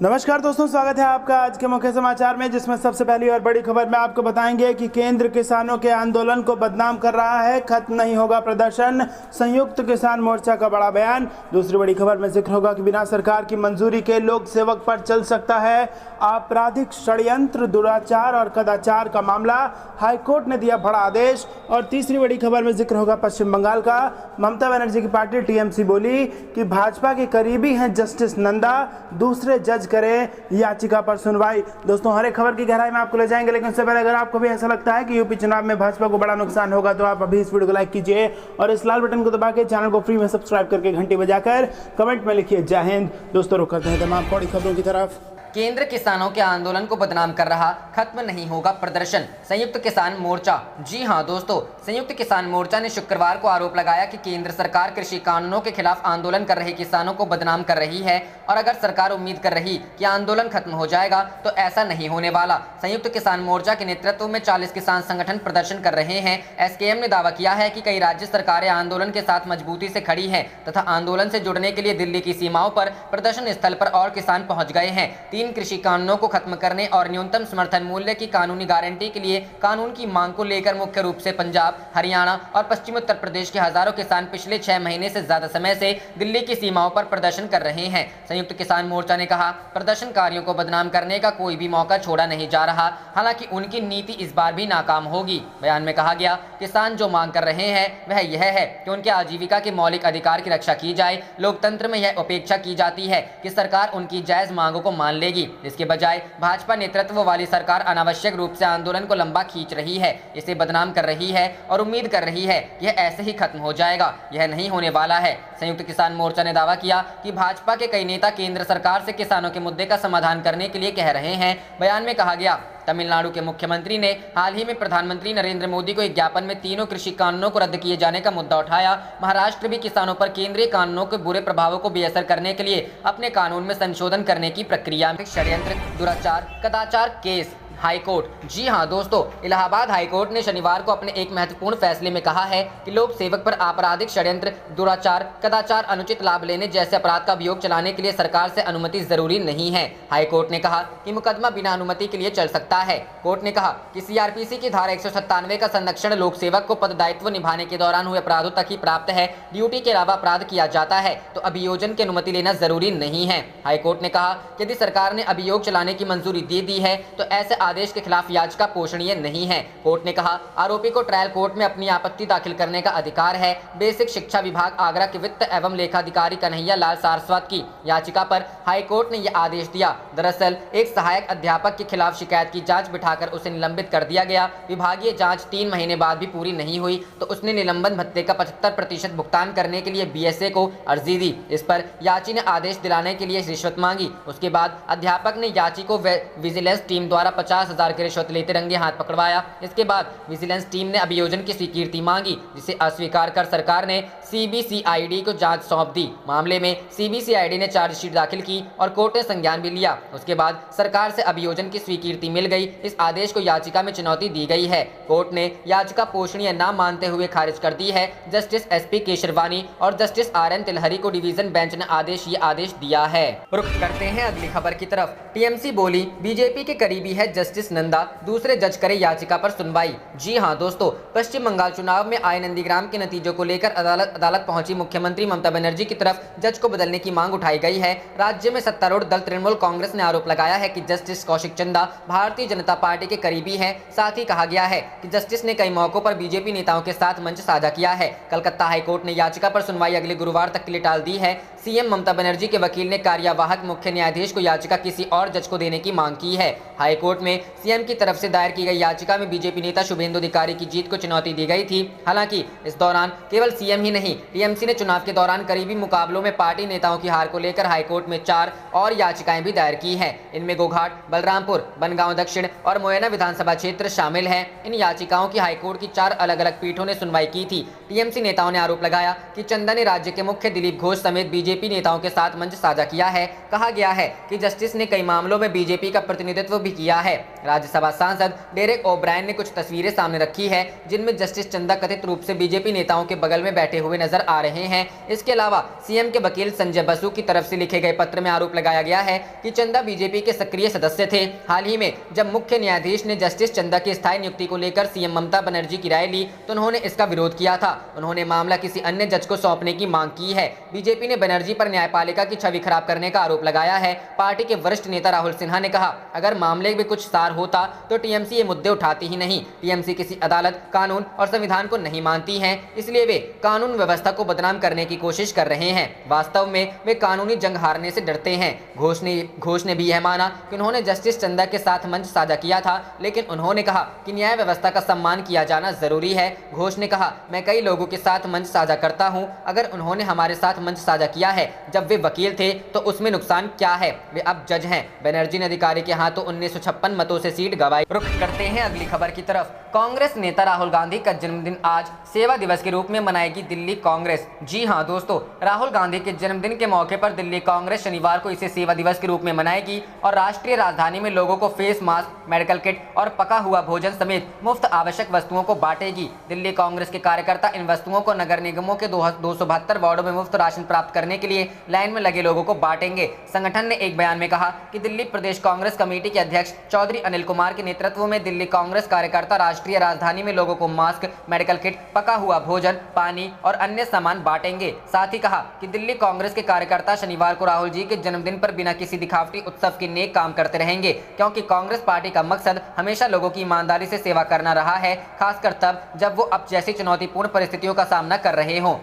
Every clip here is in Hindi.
नमस्कार दोस्तों, स्वागत है आपका आज के मुख्य समाचार में, जिसमें सबसे पहली और बड़ी खबर में आपको बताएंगे कि केंद्र किसानों के आंदोलन को बदनाम कर रहा है, खत्म नहीं होगा प्रदर्शन, संयुक्त किसान मोर्चा का बड़ा बयान। दूसरी बड़ी खबर में जिक्र होगा कि बिना सरकार की मंजूरी के लोक सेवक पर चल सकता है आपराधिक षड्यंत्र, दुराचार और कदाचार का मामला, हाईकोर्ट ने दिया बड़ा आदेश। और तीसरी बड़ी खबर में जिक्र होगा पश्चिम बंगाल का, ममता बनर्जी की पार्टी टीएमसी बोली कि भाजपा के करीबी हैं जस्टिस नंदा, दूसरे जज करें याचिका पर सुनवाई। दोस्तों, हर एक खबर की गहराई में आपको ले जाएंगे, लेकिन उससे पहले अगर आपको भी ऐसा लगता है कि यूपी चुनाव में भाजपा को बड़ा नुकसान होगा तो आप अभी इस वीडियो को लाइक कीजिए और इस लाल बटन को दबा के चैनल को फ्री में सब्सक्राइब करके घंटी बजाकर कमेंट में लिखिए जय हिंद। दोस्तों, रुक करते हैं तमाम बड़ी खबरों की तरफ। केंद्र किसानों के आंदोलन को बदनाम कर रहा, खत्म नहीं होगा प्रदर्शन, संयुक्त किसान मोर्चा। जी हां दोस्तों, संयुक्त किसान मोर्चा ने शुक्रवार को आरोप लगाया कि केंद्र सरकार कृषि कानूनों के खिलाफ आंदोलन कर रहे किसानों को बदनाम कर रही है और अगर सरकार उम्मीद कर रही कि आंदोलन खत्म हो जाएगा तो ऐसा नहीं होने वाला। संयुक्त किसान मोर्चा के नेतृत्व में 40 किसान संगठन प्रदर्शन कर रहे हैं। एसकेएम ने दावा किया है कि कई राज्य सरकारें आंदोलन के साथ मजबूती से खड़ी हैं तथा आंदोलन से जुड़ने के लिए दिल्ली की सीमाओं पर प्रदर्शन स्थल पर और किसान पहुंच गए हैं। 3 कृषि कानूनों को खत्म करने और न्यूनतम समर्थन मूल्य की कानूनी गारंटी के लिए कानून की मांग को लेकर मुख्य रूप से पंजाब, हरियाणा और पश्चिम उत्तर प्रदेश के हजारों किसान पिछले 6 महीने से ज्यादा समय से दिल्ली की सीमाओं पर प्रदर्शन कर रहे हैं। संयुक्त किसान मोर्चा ने कहा, प्रदर्शनकारियों को बदनाम करने का कोई भी मौका छोड़ा नहीं जा रहा, हालांकि उनकी नीति इस बार भी नाकाम होगी। बयान में कहा गया, किसान जो मांग कर रहे हैं वह यह है कि उनके आजीविका के मौलिक अधिकार की रक्षा की जाए। लोकतंत्र में यह अपेक्षा की जाती है कि सरकार उनकी जायज मांगों को मान लेगी। इसके बजाय भाजपा नेतृत्व वाली सरकार अनावश्यक रूप से आंदोलन को लंबा खींच रही है, इसे बदनाम कर रही है और उम्मीद कर रही है कि यह ऐसे ही खत्म हो जाएगा। यह नहीं होने वाला है। संयुक्त किसान मोर्चा ने दावा किया कि भाजपा के कई नेता केंद्र सरकार से किसानों के मुद्दे का समाधान करने के लिए कह रहे हैं। बयान में कहा गया, तमिलनाडु के मुख्यमंत्री ने हाल ही में प्रधानमंत्री नरेंद्र मोदी को एक ज्ञापन में तीनों कृषि कानूनों को रद्द किए जाने का मुद्दा उठाया। महाराष्ट्र भी किसानों पर केंद्रीय कानूनों के बुरे प्रभावों को बेअसर करने के लिए अपने कानून में संशोधन करने की प्रक्रिया में षड्यंत्र, दुराचार, कदाचार केस। हाईकोर्ट। जी हां दोस्तों, इलाहाबाद हाईकोर्ट ने शनिवार को अपने एक महत्वपूर्ण फैसले में कहा है कि लोक सेवक पर आपराधिक षड्यंत्र, दुराचार, कदाचार, अनुचित लाभ लेने जैसे अपराध का अभियोग चलाने के लिए सरकार से अनुमति जरूरी नहीं है। हाईकोर्ट ने कहा कि मुकदमा बिना अनुमति के लिए चल सकता है। कोर्ट ने कहा कि सीआरपीसी की धारा 197 का संरक्षण लोक सेवक को पद दायित्व निभाने के दौरान हुए अपराधों तक ही प्राप्त है। ड्यूटी के अलावा अपराध किया जाता है तो अभियोजन की अनुमति लेना जरूरी नहीं है। हाईकोर्ट ने कहा कि यदि सरकार ने अभियोग चलाने की मंजूरी दे दी है तो ऐसे आदेश के खिलाफ याचिका पोषणीय नहीं है। कोर्ट ने कहा, आरोपी को ट्रायल कोर्ट में अपनी आपत्ति दाखिल करने का अधिकार है। बेसिक शिक्षा विभाग आगरा के वित्त एवं लेखाधिकारी कन्हैया लाल सारस्वत की याचिका पर हाईकोर्ट ने यह आदेश दिया। दरअसल एक सहायक अध्यापक के खिलाफ शिकायत की जांच बिठाकर उसे निलंबित कर दिया गया। विभागीय जांच 3 महीने बाद भी पूरी नहीं हुई तो उसने निलंबन भत्ते का 75% भुगतान करने के लिए बीएसए को अर्जी दी। इस पर याची ने आदेश दिलाने के लिए रिश्वत मांगी। उसके बाद अध्यापक ने याची को विजिलेंस टीम द्वारा 50,000 की रिश्वत लेते रंगे हाथ पकड़वाया। इसके बाद विजिलेंस टीम ने अभियोजन की स्वीकृति मांगी, जिसे अस्वीकार कर सरकार ने सीबीसीआईडी को जांच सौंप दी। मामले में सीबीसीआईडी ने चार्जशीट दाखिल की और कोर्ट ने संज्ञान भी लिया। उसके बाद सरकार से अभियोजन की स्वीकृति मिल गई। इस आदेश को याचिका में चुनौती दी गई है। कोर्ट ने याचिका पोषणीय न मानते हुए खारिज कर दी है। जस्टिस एसपी केशरवानी और जस्टिस आरएन तिलहरी को डिवीजन बेंच ने आदेश दिया है। रुख करते हैं अगली खबर की तरफ। टीएमसी बोली, बीजेपी के करीबी है जस्टिस नंदा, दूसरे जज करे याचिका पर सुनवाई। जी हां दोस्तों, पश्चिम बंगाल चुनाव में आए नंदीग्राम के नतीजों को लेकर अदालत पहुंची मुख्यमंत्री ममता बनर्जी की तरफ जज को बदलने की मांग उठाई गई है। राज्य में सत्तारूढ़ दल तृणमूल कांग्रेस ने आरोप लगाया है कि जस्टिस कौशिक चंदा भारतीय जनता पार्टी के करीबी हैं। साथ ही कहा गया है कि जस्टिस ने कई मौकों पर बीजेपी नेताओं के साथ मंच साझा किया है। कलकत्ता हाईकोर्ट ने याचिका पर सुनवाई अगले गुरुवार तक के लिए टाल दी है। सीएम ममता बनर्जी के वकील ने कार्यवाहक मुख्य न्यायाधीश को याचिका किसी और जज को देने की मांग की है। हाईकोर्ट में सीएम की तरफ से दायर की गई याचिका में बीजेपी नेता शुभेंदु अधिकारी की जीत को चुनौती दी गई थी। हालांकि इस दौरान केवल सीएम ही नहीं, टीएमसी ने चुनाव के दौरान करीबी मुकाबलों में पार्टी नेताओं की हार को लेकर हाईकोर्ट में 4 और याचिकाएं भी दायर की हैं। इनमें गोघाट, बलरामपुर, बनगांव दक्षिण और मोयना विधानसभा क्षेत्र शामिल हैं। इन याचिकाओं की हाईकोर्ट की 4 अलग-अलग पीठों ने सुनवाई की थी। टीएमसी नेताओं ने आरोप लगाया कि चंदा ने राज्य के मुख्य दिलीप घोष समेत बीजेपी नेताओं के साथ मंच साझा किया है। कहा गया है कि जस्टिस ने कई मामलों में बीजेपी का प्रतिनिधित्व भी किया है। राज्यसभा सांसद डेरेक ओब्रायन ने कुछ तस्वीरें सामने रखी है जिनमें जस्टिस चंदा कथित रूप से बीजेपी नेताओं के बगल में बैठे हुए नजर आ रहे हैं। इसके अलावा सीएम के वकील संजय बसु की तरफ से लिखे गए पत्र में आरोप लगाया गया है कि चंदा बीजेपी के सक्रिय सदस्य थे। हाल ही में जब मुख्य न्यायाधीश ने जस्टिस चंदा की स्थायी नियुक्ति को लेकर सीएम ममता बनर्जी की राय ली तो उन्होंने इसका विरोध किया था। उन्होंने मामला किसी अन्य जज को सौंपने की मांग की है। बीजेपी ने बनर्जी पर न्यायपालिका की छवि खराब करने का आरोप लगाया है। पार्टी के वरिष्ठ नेता राहुल सिन्हा ने कहा, अगर मामले में कुछ सार होता तो टीएमसी ये मुद्दे उठाती ही नहीं। टीएमसी किसी अदालत, कानून और संविधान को नहीं मानती है, इसलिए वे कानून व्यवस्था को बदनाम करने की कोशिश कर रहे हैं। वास्तव में वे कानूनी जंग हारने से डरते हैं। घोष ने भी यह माना कि उन्होंने जस्टिस चंदा के साथ मंच साझा किया था, लेकिन उन्होंने कहा कि न्याय व्यवस्था का सम्मान किया जाना जरूरी है। घोष ने कहा, मैं कई लोगों के साथ मंच साझा करता हूं। अगर उन्होंने हमारे साथ मंच साझा किया है जब वे वकील थे तो उसमें नुकसान क्या है? वे अब जज हैं। बनर्जी ने अधिकारी के हाथों 1956 मतों से सीट गंवाई। रुख करते हैं अगली खबर की तरफ। कांग्रेस नेता राहुल गांधी का जन्मदिन आज सेवा दिवस के रूप में मनाएगी दिल्ली कांग्रेस। जी हां दोस्तों, राहुल गांधी के जन्मदिन के मौके पर दिल्ली कांग्रेस शनिवार को इसे सेवा दिवस के रूप में मनाएगी और राष्ट्रीय राजधानी में लोगों को फेस मास्क, मेडिकल किट और पका हुआ भोजन समेत मुफ्त आवश्यक वस्तुओं को बांटेगी। दिल्ली कांग्रेस के कार्यकर्ता इन वस्तुओं को नगर निगमों के 272 वार्डों में मुफ्त राशन प्राप्त करने के लिए लाइन में लगे लोगों को बांटेंगे। संगठन ने एक बयान में कहा कि दिल्ली प्रदेश कांग्रेस कमेटी के अध्यक्ष चौधरी अनिल कुमार के नेतृत्व में दिल्ली कांग्रेस कार्यकर्ता राष्ट्रीय राजधानी में लोगों को मास्क, मेडिकल किट, पका हुआ भोजन, पानी और अन्य सामान बांटेंगे। साथ ही कहा कि दिल्ली कांग्रेस के कार्यकर्ता शनिवार को राहुल जी के जन्मदिन पर बिना किसी दिखावटी उत्सव के नेक काम करते रहेंगे, क्योंकि कांग्रेस पार्टी का मकसद हमेशा लोगों की ईमानदारी से सेवा करना रहा है, खासकर तब जब वो अब जैसी चुनौतीपूर्ण परिस्थितियों का सामना कर रहे हों।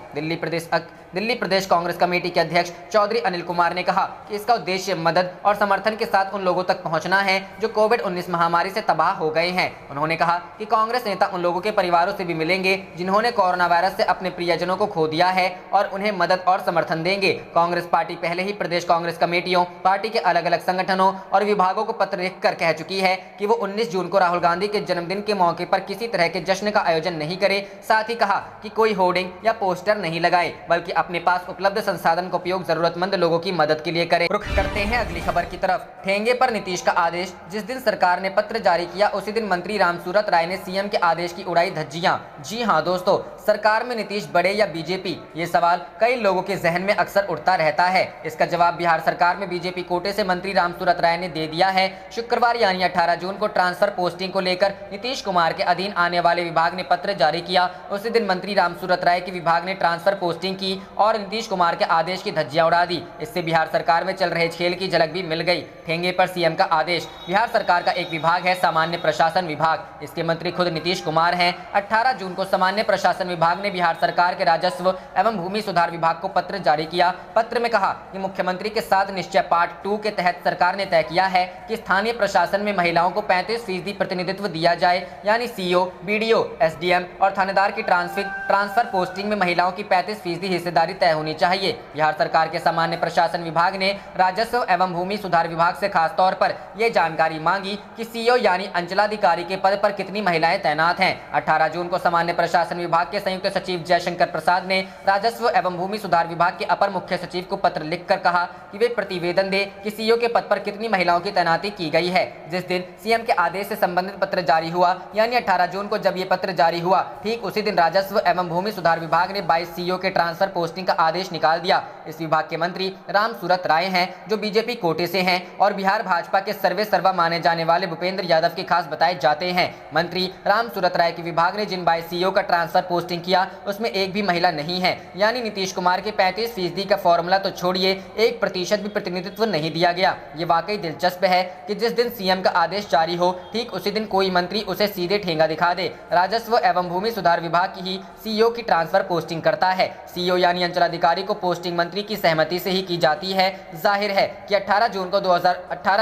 दिल्ली प्रदेश कांग्रेस कमेटी के अध्यक्ष चौधरी अनिल कुमार ने कहा कि इसका उद्देश्य मदद और समर्थन के साथ उन लोगों तक पहुंचना है जो कोविड-19 महामारी से तबाह हो गए हैं। उन्होंने कहा कि कांग्रेस नेता उन लोगों के परिवारों से भी मिलेंगे जिन्होंने कोरोना वायरस से अपने प्रियजनों को खो दिया है और उन्हें मदद और समर्थन देंगे। कांग्रेस पार्टी पहले ही प्रदेश कांग्रेस कमेटियों, पार्टी के अलग अलग संगठनों और विभागों को पत्र लिखकर कह चुकी है कि वो 19 जून को राहुल गांधी के जन्मदिन के मौके पर किसी तरह के जश्न का आयोजन नहीं करे। साथ ही कहा कि कोई होर्डिंग या पोस्टर नहीं लगाए, बल्कि अपने पास उपलब्ध संसाधन का उपयोग जरूरतमंद लोगों की मदद के लिए करें। रुख करते हैं अगली खबर की तरफ। ठेंगे पर नीतीश का आदेश। जिस दिन सरकार ने पत्र जारी किया उसी दिन मंत्री रामसूरत राय ने सीएम के आदेश की उड़ाई धज्जियां। जी हां दोस्तों, सरकार में नीतीश बड़े या बीजेपी, ये सवाल कई लोगों के जहन में अक्सर उठता रहता है। इसका जवाब बिहार सरकार में बीजेपी कोटे से मंत्री रामसूरत राय ने दे दिया है। शुक्रवार यानी 18 जून को ट्रांसफर पोस्टिंग को लेकर नीतीश कुमार के अधीन आने वाले विभाग ने पत्र जारी किया। उसी दिन मंत्री रामसूरत राय के विभाग ने ट्रांसफर पोस्टिंग की और नीतीश कुमार के आदेश की धज्जियां उड़ा दी। इससे बिहार सरकार में चल रहे खेल की झलक भी मिल गई। ठेंगे पर सीएम का आदेश। बिहार सरकार का एक विभाग है सामान्य प्रशासन विभाग। इसके मंत्री खुद नीतीश कुमार हैं। 18 जून को सामान्य प्रशासन विभाग ने बिहार सरकार के राजस्व एवं भूमि सुधार विभाग को पत्र जारी किया। पत्र में कहा कि मुख्यमंत्री के साथ निश्चय पार्ट 2 के तहत सरकार ने तय किया है कि स्थानीय प्रशासन में महिलाओं को 35% प्रतिनिधित्व दिया जाए, यानी सीओ, बीडीओ, एसडीएम और थानेदार की ट्रांसफर पोस्टिंग में महिलाओं की 35% हिस्सेदारी तय होनी चाहिए। बिहार सरकार के सामान्य प्रशासन विभाग ने राजस्व एवं भूमि सुधार विभाग से खास तौर पर यह जानकारी मांगी कि सीओ यानी अंचलाधिकारी के पद पर कितनी महिलाएं तैनात हैं। 18 जून को सामान्य प्रशासन विभाग के संयुक्त सचिव जयशंकर प्रसाद ने राजस्व एवं भूमि सुधार विभाग के अपर मुख्य सचिव को पत्र लिखकर कहा कि वे प्रतिवेदन दे कि सीओ के पद पर कितनी महिलाओं की तैनाती की गई है। जिस दिन सीएम के आदेश से संबंधित पत्र जारी हुआ यानी 18 जून को जब ये पत्र जारी हुआ, ठीक उसी दिन राजस्व एवं भूमि सुधार विभाग ने 22 सीओ के ट्रांसफर पोस्टिंग का आदेश निकाल दिया। इस विभाग के मंत्री रामसूरत राय हैं जो बीजेपी कोटे से हैं और बिहार भाजपा के सर्वे सर्वा माने जाने वाले भूपेंद्र यादव के खास बताए जाते हैं। मंत्री रामसूरत राय के विभाग ने जिन 22 सीओ का ट्रांसफर पोस्टिंग किया उसमें एक भी महिला नहीं है, यानी नीतीश कुमार के 35% का फॉर्मूला तो छोड़िए 1% भी प्रतिनिधित्व नहीं दिया गया। ये वाकई दिलचस्प है कि जिस दिन सीएम का आदेश जारी हो ठीक उसी दिन कोई मंत्री उसे सीधे ठेंगा दिखा दे। राजस्व एवं भूमि सुधार विभाग की ही सीओ की ट्रांसफर पोस्टिंग करता है। सीओ यानी अंचलाधिकारी को पोस्टिंग मंत्री की सहमति से ही की जाती है। जाहिर है कि 18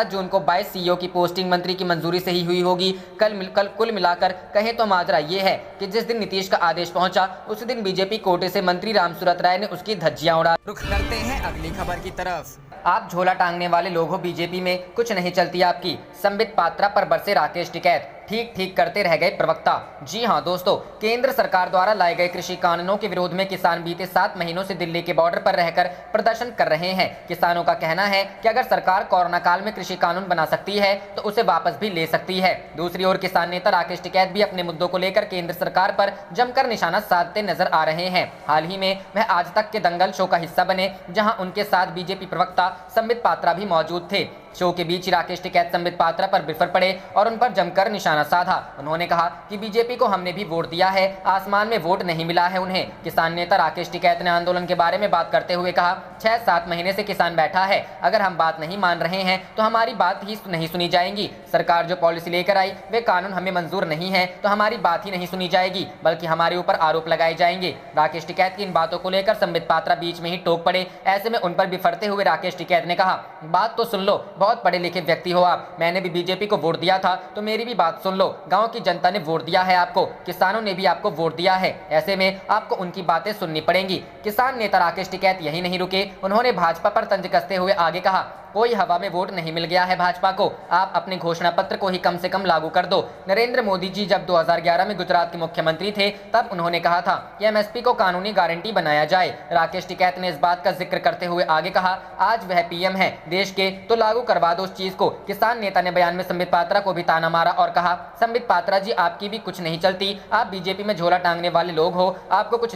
जून को 22 सीओ की पोस्टिंग मंत्री की मंजूरी से ही हुई होगी। कुल मिलाकर कहें तो माजरा ये है कि जिस दिन नीतीश का आदेश पहुंचा उसी दिन बीजेपी कोटे से मंत्री रामसूरत राय ने उसकी धज्जियां उड़ा। रुख करते हैं अगली खबर की तरफ। आप झोला टांगने वाले लोग हो, बीजेपी में कुछ नहीं चलती आपकी। संबित पात्रा पर बरसे राकेश टिकैत। ठीक ठीक करते रह गए प्रवक्ता। जी हां दोस्तों, केंद्र सरकार द्वारा लाए गए कृषि कानूनों के विरोध में किसान बीते 7 महीनों से दिल्ली के बॉर्डर पर रहकर प्रदर्शन कर रहे हैं। किसानों का कहना है कि अगर सरकार कोरोना काल में कृषि कानून बना सकती है तो उसे वापस भी ले सकती है। दूसरी ओर किसान नेता राकेश टिकैत भी अपने मुद्दों को लेकर केंद्र सरकार पर जमकर निशाना साधते नजर आ रहे हैं। हाल ही में वह आज तक के दंगल शो का हिस्सा बने, जहां उनके साथ बीजेपी प्रवक्ता संबित पात्रा भी मौजूद थे। शो के बीच राकेश टिकैत संबित पात्रा पर बिफर पड़े और उन पर जमकर निशाना साधा। उन्होंने कहा कि बीजेपी को हमने भी वोट दिया है, आसमान में वोट नहीं मिला है उन्हें। किसान नेता राकेश टिकैत ने आंदोलन के बारे में बात करते हुए कहा, 6-7 महीने से किसान बैठा है, अगर हम बात नहीं मान रहे हैं तो हमारी बात ही नहीं सुनी जाएगी। सरकार जो पॉलिसी लेकर आई वे कानून हमें मंजूर नहीं है तो हमारी बात ही नहीं सुनी जाएगी, बल्कि हमारे ऊपर आरोप लगाए जाएंगे। राकेश टिकैत की इन बातों को लेकर संबित पात्रा बीच में ही टोक पड़े। ऐसे में उन पर बिफरते हुए राकेश टिकैत ने कहा, बात तो सुन लो, बहुत पढ़े लिखे व्यक्ति हो आप, मैंने भी बीजेपी को वोट दिया था तो मेरी भी बात सुन लो। गांव की जनता ने वोट दिया है आपको, किसानों ने भी आपको वोट दिया है, ऐसे में आपको उनकी बातें सुननी पड़ेंगी। किसान नेता राकेश टिकैत यही नहीं रुके, उन्होंने भाजपा पर तंज कसते हुए आगे कहा, कोई हवा में वोट नहीं मिल गया है भाजपा को, आप अपने घोषणा पत्र को ही कम से कम लागू कर दो। नरेंद्र मोदी जी जब 2011 में गुजरात के मुख्यमंत्री थे तब उन्होंने कहा था कि एमएसपी को कानूनी गारंटी बनाया जाए। राकेश टिकैत ने इस बात का जिक्र करते हुए आगे कहा, आज वह पीएम है देश के तो लागू करवा दो उस चीज को। किसान नेता ने बयान में संबित पात्रा को भी ताना मारा और कहा, संबित पात्रा जी आपकी भी कुछ नहीं चलती, आप बीजेपी में झोला टांगने वाले लोग हो, आपको कुछ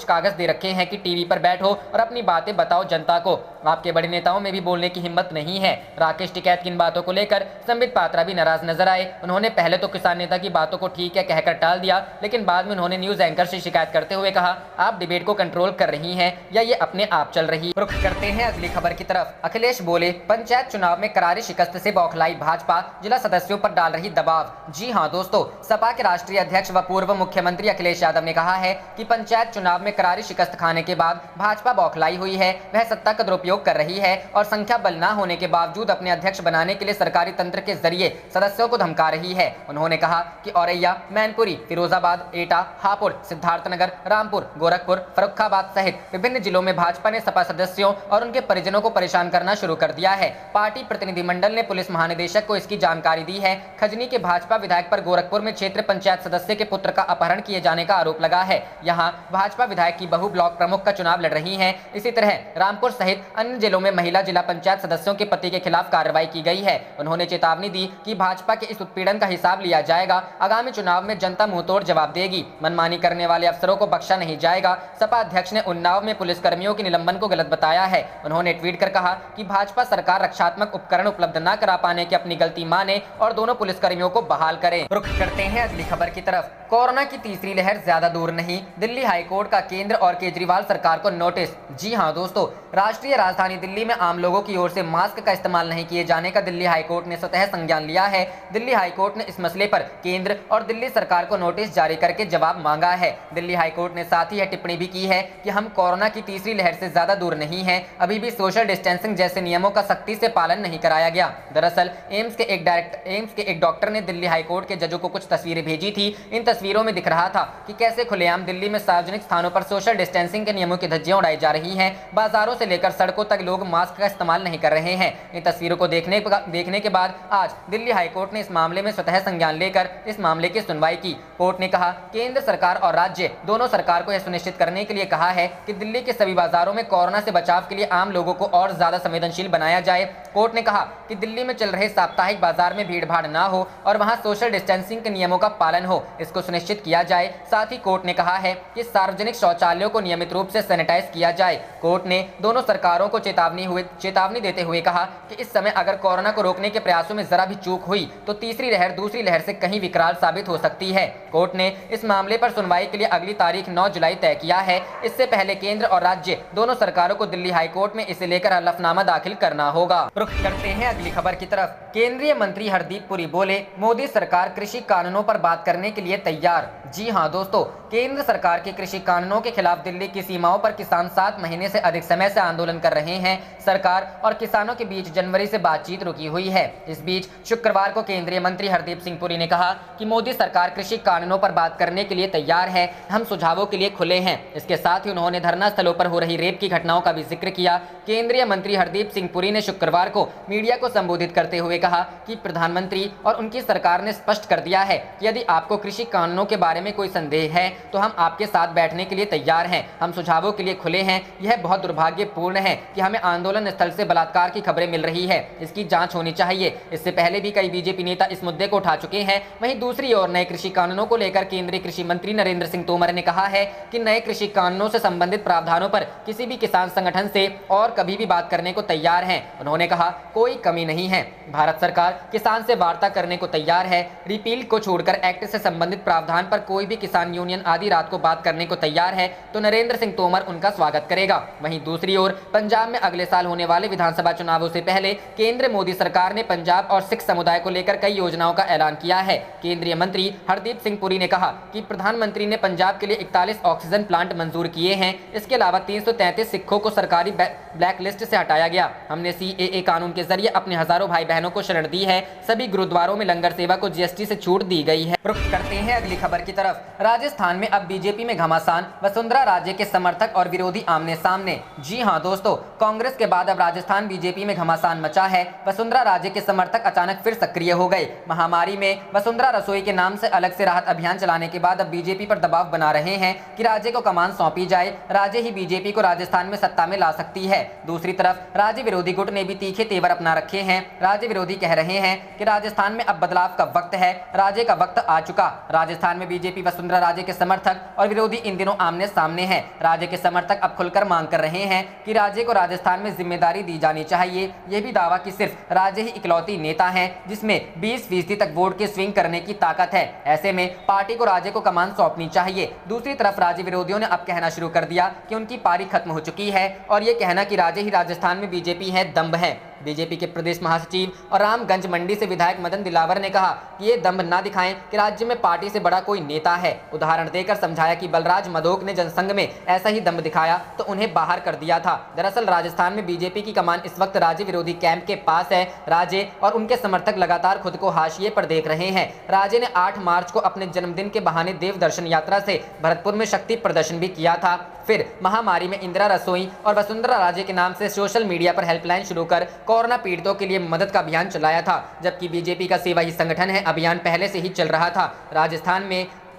कागज दे रखे हैं कि टीवी पर बैठो और अपनी बातें बताओ जनता को, आपके बड़े नेताओं में भी बोलने की हिम्मत नहीं है। राकेश टिकैत की इन बातों को लेकर संबित पात्रा भी नाराज नजर आए। उन्होंने पहले तो किसान नेता की बातों को ठीक है कहकर टाल दिया, लेकिन बाद में उन्होंने न्यूज एंकर से शिकायत करते हुए कहा, आप डिबेट को कंट्रोल कर रही हैं या ये अपने आप चल रही है। रुख करते हैं अगली खबर की तरफ। अखिलेश बोले, पंचायत चुनाव में करारी शिकस्त से बौखलाई भाजपा, जिला सदस्यों पर डाल रही दबाव। जी हां दोस्तों, सपा के राष्ट्रीय अध्यक्ष व पूर्व मुख्यमंत्री अखिलेश यादव ने कहा है कि पंचायत चुनाव में करारी शिकस्त खाने के बाद भाजपा बौखलाई हुई है, वह सत्ता का दुरुपयोग कर रही है और संख्या बल न होने के बावजूद अपने अध्यक्ष बनाने के लिए सरकारी तंत्र के जरिए सदस्यों को धमका रही है। उन्होंने कहा कि औरैया, मैनपुरी, फिरोजाबाद, एटा, हापुड़, सिद्धार्थनगर, रामपुर, गोरखपुर, फर्रुखाबाद सहित विभिन्न जिलों में भाजपा ने सपा सदस्यों और उनके परिजनों को परेशान करना शुरू कर दिया है। पार्टी प्रतिनिधिमंडल ने पुलिस महानिदेशक को इसकी जानकारी दी है। खजनी के भाजपा विधायक पर गोरखपुर में क्षेत्र पंचायत सदस्य के पुत्र का अपहरण किए जाने का आरोप लगा है। यहाँ भाजपा विधायक की बहू ब्लॉक प्रमुख का चुनाव लड़ रही है। इसी तरह रामपुर सहित अन्य जिलों में महिला जिला पंचायत सदस्यों के पति के खिलाफ कार्रवाई की गई है। उन्होंने चेतावनी दी कि भाजपा के इस उत्पीड़न का हिसाब लिया जाएगा, आगामी चुनाव में जनता मुंहतोड़ जवाब देगी, मनमानी करने वाले अफसरों को बख्शा नहीं जाएगा। सपा अध्यक्ष ने उन्नाव में पुलिस कर्मियों के निलंबन को गलत बताया है। उन्होंने ट्वीट कर कहा कि भाजपा सरकार रक्षात्मक उपकरण उपलब्ध न करा पाने की अपनी गलती माने और दोनों पुलिस कर्मियों को बहाल करे। रुख करते हैं अगली खबर की तरफ। कोरोना की तीसरी लहर ज्यादा दूर नहीं, दिल्ली हाईकोर्ट का केंद्र और केजरीवाल सरकार को नोटिस। जी हां दोस्तों, राष्ट्रीय राजधानी दिल्ली में आम लोगों की ओर से मास्क का इस्तेमाल नहीं किए जाने का दिल्ली हाईकोर्ट ने स्वतः संज्ञान लिया है। दिल्ली हाईकोर्ट ने इस मसले पर केंद्र और दिल्ली सरकार को नोटिस जारी करके जवाब मांगा है। दिल्ली हाईकोर्ट ने साथ ही यह टिप्पणी भी की है कि हम कोरोना की तीसरी लहर से ज्यादा दूर नहीं है, अभी भी सोशल डिस्टेंसिंग जैसे नियमों का सख्ती से पालन नहीं कराया गया। दरअसल एम्स के एक डॉक्टर ने दिल्ली हाईकोर्ट के जजों को कुछ तस्वीरें भेजी थी। इन तस्वीरों में दिख रहा था कि कैसे खुलेआम दिल्ली में सार्वजनिक स्थानों पर सोशल डिस्टेंसिंग के नियमों की धज्जियां उड़ाई जा रही हैं। बाजारों से लेकर सड़कों तक लोग मास्क का इस्तेमाल नहीं कर रहे हैं। इन तस्वीरों को देखने के बाद आज दिल्ली हाईकोर्ट ने इस मामले में स्वतः संज्ञान लेकर इस मामले की सुनवाई की। कोर्ट ने कहा, केंद्र सरकार और राज्य दोनों सरकार को यह सुनिश्चित करने के लिए कहा है कि दिल्ली के सभी बाजारों में कोरोना से बचाव के लिए आम लोगों को और ज्यादा संवेदनशील बनाया जाए। कोर्ट ने कहा कि दिल्ली में चल रहे साप्ताहिक बाजार में भीड़ भाड़ ना हो और वहां सोशल डिस्टेंसिंग के नियमों का पालन हो, इसको सुनिश्चित किया जाए। साथ ही कोर्ट ने कहा है कि सार्वजनिक शौचालयों को नियमित रूप से सैनिटाइज किया जाए। कोर्ट ने दोनों सरकारों को चेतावनी देते हुए कहा कि इस समय अगर कोरोना को रोकने के प्रयासों में जरा भी चूक हुई तो तीसरी लहर दूसरी लहर से कहीं विकराल साबित हो सकती है। कोर्ट ने इस मामले पर सुनवाई के लिए अगली तारीख 9 जुलाई तय किया है। इससे पहले केंद्र और राज्य दोनों सरकारों को दिल्ली हाईकोर्ट में इसे लेकर हलफनामा दाखिल करना होगा। रुख करते हैं अगली खबर की तरफ। केंद्रीय मंत्री हरदीप पुरी बोले, मोदी सरकार कृषि कानूनों पर बात करने के लिए तैयार। जी हां दोस्तों, केंद्र सरकार के कृषि कानूनों के खिलाफ दिल्ली की सीमाओं पर किसान 7 महीने से अधिक समय से आंदोलन कर रहे हैं। सरकार और किसानों के बीच जनवरी से बातचीत रुकी हुई है। इस बीच शुक्रवार को केंद्रीय मंत्री हरदीप सिंह पुरी ने कहा कि मोदी सरकार कृषि कानूनों पर बात करने के लिए तैयार है, हम सुझावों के लिए खुले हैं। इसके साथ ही उन्होंने धरना स्थलों पर हो रही रेप की घटनाओं का भी जिक्र किया। केंद्रीय मंत्री हरदीप सिंह पुरी ने शुक्रवार को मीडिया को संबोधित करते हुए कहा कि प्रधानमंत्री और उनकी सरकार ने स्पष्ट कर दिया है कि यदि आपको कृषि कानूनों के बारे में कोई संदेह है तो हम आपके साथ बैठने के लिए तैयार हैं, हम सुझावों के लिए खुले हैं। यह बहुत दुर्भाग्यपूर्ण है कि हमें आंदोलन स्थल से बलात्कार की खबरें मिल रही है, इसकी जांच होनी चाहिए। इससे पहले भी कई बीजेपी नेता इस मुद्दे को उठा चुके हैं। वहीं दूसरी ओर नए कृषि कानूनों को लेकर केंद्रीय कृषि मंत्री नरेंद्र सिंह तोमर ने कहा है कि नए कृषि कानूनों से संबंधित प्रावधानों पर किसी भी किसान संगठन से और कभी भी बात करने को तैयार हैं। उन्होंने कहा कोई कमी नहीं है, भारत सरकार किसान से वार्ता करने को तैयार है। रिपील को छोड़कर एक्ट से संबंधित प्रावधान पर कोई भी किसान यूनियन आधी रात को बात करने को तैयार है तो नरेंद्र सिंह तोमर उनका स्वागत करेगा। वहीं दूसरी ओर पंजाब में अगले साल होने वाले विधानसभा चुनावों से पहले केंद्र मोदी सरकार ने पंजाब और सिख समुदाय को लेकर कई योजनाओं का ऐलान किया है। केंद्रीय मंत्री हरदीप सिंह पुरी ने कहा कि प्रधानमंत्री ने पंजाब के लिए 41 ऑक्सीजन प्लांट मंजूर किए हैं। इसके अलावा 333 सिखों को सरकारी ब्लैक लिस्ट से हटाया गया। हमने CAA कानून के जरिए अपने हजारों भाई बहनों को शरण दी है। सभी गुरुद्वारों में लंगर सेवा को GST से छूट दी गई है। रुख करते हैं अगली खबर की तरफ। राजस्थान में अब बीजेपी में घमासान, वसुंधरा राजे के समर्थक और विरोधी आमने सामने। जी हां दोस्तों, कांग्रेस के बाद अब राजस्थान बीजेपी में घमासान मचा है। वसुंधरा राजे के समर्थक अचानक फिर सक्रिय हो गए। महामारी में वसुंधरा रसोई के नाम से अलग से राहत अभियान चलाने के बाद अब बीजेपी पर दबाव बना रहे हैं कि राजे को कमान सौंपी जाए। राजे ही बीजेपी को राजस्थान में सत्ता में ला सकती है। दूसरी तरफ राज्य विरोधी गुट ने भी तीखे तेवर अपना रखे हैं। राज्य विरोधी कह रहे हैं कि राजस्थान में अब बदलाव का वक्त है, राजे का वक्त आ चुका। राजस्थान में बीजेपी वसुंधरा राजे के समर्थक और विरोधी इन दिनों आमने सामने हैं। राजे के समर्थक अब खुलकर मांग कर रहे हैं कि राजे को राजस्थान में जिम्मेदारी दी जानी चाहिए। यह भी दावा कि सिर्फ राजे ही इकलौती नेता है जिसमें 20% तक वोट के स्विंग करने की ताकत है। ऐसे में पार्टी को राजे को कमान सौंपनी चाहिए। दूसरी तरफ राज्य विरोधियों ने अब कहना शुरू कर दिया कि उनकी पारी खत्म हो चुकी है और ये कहना कि राजे ही राजस्थान में बीजेपी है दम्भ है। बीजेपी के प्रदेश महासचिव और रामगंज मंडी से विधायक मदन दिलावर ने कहा कि ये दम्भ ना दिखाएं कि राज्य में पार्टी से बड़ा कोई नेता है। उदाहरण देकर समझाया कि बलराज मधोक ने जनसंघ में ऐसा ही दम्भ दिखाया तो उन्हें बाहर कर दिया था। दरअसल राजस्थान में बीजेपी की कमान इस वक्त राज्य विरोधी कैंप के पास है। राजे और उनके समर्थक लगातार खुद को हाशिए पर देख रहे हैं। राजे ने 8 मार्च को अपने जन्मदिन के बहाने देव दर्शन यात्रा से भरतपुर में शक्ति प्रदर्शन भी किया था। फिर महामारी में इंदिरा रसोई और वसुंधरा राजे के नाम से सोशल मीडिया पर हेल्पलाइन शुरू कर कोरोना पीड़ितों के लिए मदद का अभियान चलाया था। जबकि बीजेपी का सेवा ही संगठन है अभियान पहले से ही चल रहा था।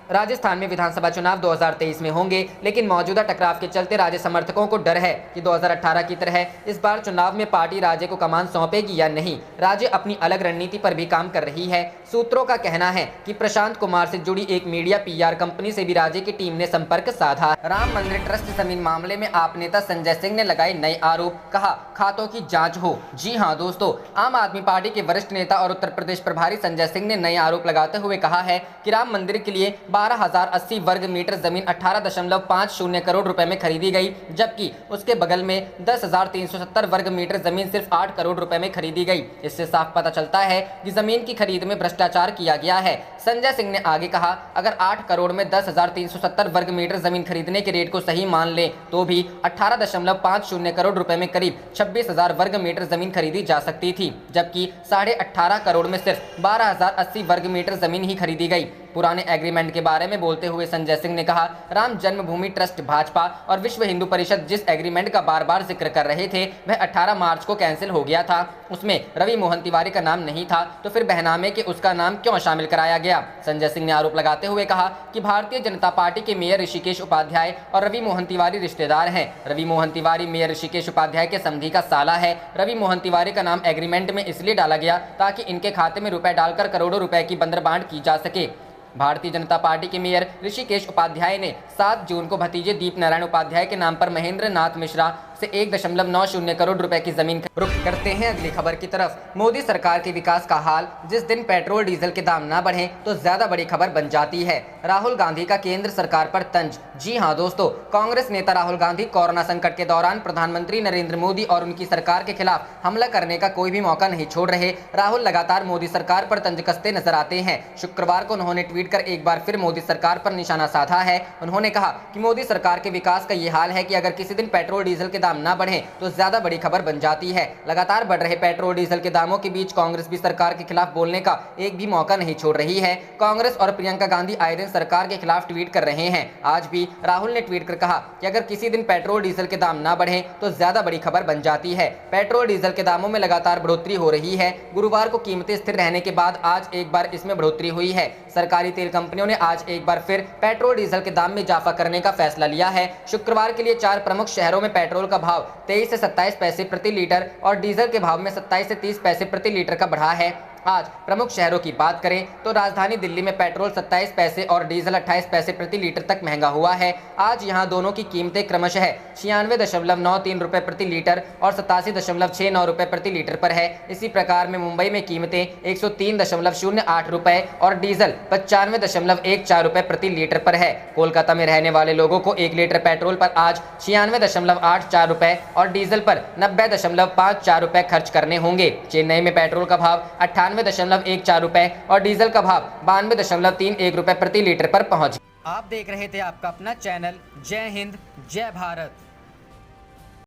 राजस्थान में विधानसभा चुनाव 2023 में होंगे, लेकिन मौजूदा टकराव के चलते राजे समर्थकों को डर है कि 2018 की तरह इस बार चुनाव में पार्टी राजे को कमान सौंपेगी या नहीं। राजे अपनी अलग रणनीति पर भी काम कर रही है। सूत्रों का कहना है कि प्रशांत कुमार से जुड़ी एक मीडिया PR कंपनी से भी राजे की टीम ने संपर्क साधा। राम मंदिर ट्रस्ट जमीन मामले में आप नेता संजय सिंह ने लगाए नए आरोप, कहा खातों की जाँच हो। जी हाँ दोस्तों, आम आदमी पार्टी के वरिष्ठ नेता और उत्तर प्रदेश प्रभारी संजय सिंह ने नए आरोप लगाते हुए कहा है कि राम मंदिर के लिए 12,080 वर्ग मीटर जमीन 18.50 करोड़ रुपए में खरीदी गई, जबकि उसके बगल में 10,370 वर्ग मीटर जमीन सिर्फ 8 करोड़ रुपए में खरीदी गई। इससे साफ पता चलता है कि जमीन की खरीद में भ्रष्टाचार किया गया है। संजय सिंह ने आगे कहा, अगर 8 करोड़ में 10,370 वर्ग मीटर जमीन खरीदने के रेट को सही मान ले तो भी 18.50 करोड़ रुपए में करीब 26,000 वर्ग मीटर जमीन खरीदी जा सकती थी, जबकि 18.5 करोड़ में सिर्फ 12,080 वर्ग मीटर जमीन ही खरीदी गई। पुराने एग्रीमेंट के बारे में बोलते हुए संजय सिंह ने कहा, राम जन्मभूमि ट्रस्ट भाजपा और विश्व हिंदू परिषद जिस एग्रीमेंट का बार बार जिक्र कर रहे थे वह 18 मार्च को कैंसिल हो गया था। उसमें रवि मोहन तिवारी का नाम नहीं था, तो फिर बहनामे के उसका नाम क्यों शामिल कराया गया। संजय सिंह ने आरोप लगाते हुए कहा कि भारतीय जनता पार्टी के मेयर ऋषिकेश उपाध्याय और रवि मोहन तिवारी रिश्तेदार हैं। रवि मोहन तिवारी मेयर ऋषिकेश उपाध्याय के समधी का साला है। रवि मोहन तिवारी का नाम एग्रीमेंट में इसलिए डाला गया ताकि इनके खाते में रुपए डालकर करोड़ों रुपए की बंदरबांट की जा सके। भारतीय जनता पार्टी के मेयर ऋषिकेश उपाध्याय ने 7 जून को भतीजे दीप नारायण उपाध्याय के नाम पर महेंद्र नाथ मिश्रा से 1.90 करोड़ रुपए की जमीन रुख करते हैं अगली खबर की तरफ। मोदी सरकार के विकास का हाल, जिस दिन पेट्रोल डीजल के दाम ना बढ़े तो ज्यादा बड़ी खबर बन जाती है। राहुल गांधी का केंद्र सरकार पर तंज। जी हां दोस्तों, कांग्रेस नेता राहुल गांधी कोरोना संकट के दौरान प्रधानमंत्री नरेंद्र मोदी और उनकी सरकार के खिलाफ हमला करने का कोई भी मौका नहीं छोड़ रहे। राहुल लगातार मोदी सरकार पर तंज कसते नजर आते हैं। शुक्रवार को उन्होंने ट्वीट कर एक बार फिर मोदी सरकार पर निशाना साधा है। उन्होंने कहा कि मोदी सरकार के विकास का ये हाल है कि अगर किसी दिन पेट्रोल डीजल के दाम ना बढ़े तो ज्यादा बड़ी खबर बन जाती है। लगातार बढ़ रहे पेट्रोल डीजल के दामों के बीच कांग्रेस भी सरकार के खिलाफ बोलने का एक भी मौका नहीं छोड़ रही है। कांग्रेस और प्रियंका गांधी आए दिन सरकार के खिलाफ ट्वीट कर रहे हैं। आज भी राहुल ने ट्वीट कर कहा कि अगर किसी दिन पेट्रोल डीजल के दाम ना बढ़े तो ज्यादा बड़ी खबर बन जाती है। पेट्रोल डीजल के दामों में लगातार बढ़ोतरी हो रही है। गुरुवार को कीमतें स्थिर रहने के बाद आज एक बार इसमें बढ़ोतरी हुई है। सरकारी तेल कंपनियों ने आज एक बार फिर पेट्रोल डीजल के दाम में इजाफा करने का फैसला लिया है। शुक्रवार के लिए 4 प्रमुख शहरों में पेट्रोल का भाव 23 से 27 पैसे प्रति लीटर और डीजल के भाव में 27 से 30 पैसे प्रति लीटर का बढ़ा है। आज प्रमुख शहरों की बात करें तो राजधानी दिल्ली में पेट्रोल 27 पैसे और डीजल 28 पैसे प्रति लीटर तक महंगा हुआ है। आज यहां दोनों की कीमतें क्रमशः 96.93 रुपए प्रति लीटर और 87.69 रुपए प्रति लीटर पर है। इसी प्रकार में मुंबई में कीमतें 103.08 रुपए और डीजल 95.14 रुपए प्रति लीटर पर है। कोलकाता में रहने वाले लोगों को 1 लीटर पेट्रोल पर आज 96.84 रुपए और डीजल पर 90.54 रुपए खर्च करने होंगे। चेन्नई में पेट्रोल का भाव 98.14 रुपए और डीजल का भाव 92.31 रुपए प्रति लीटर पर पहुंच। आप देख रहे थे आपका अपना चैनल जय हिंद जय भारत।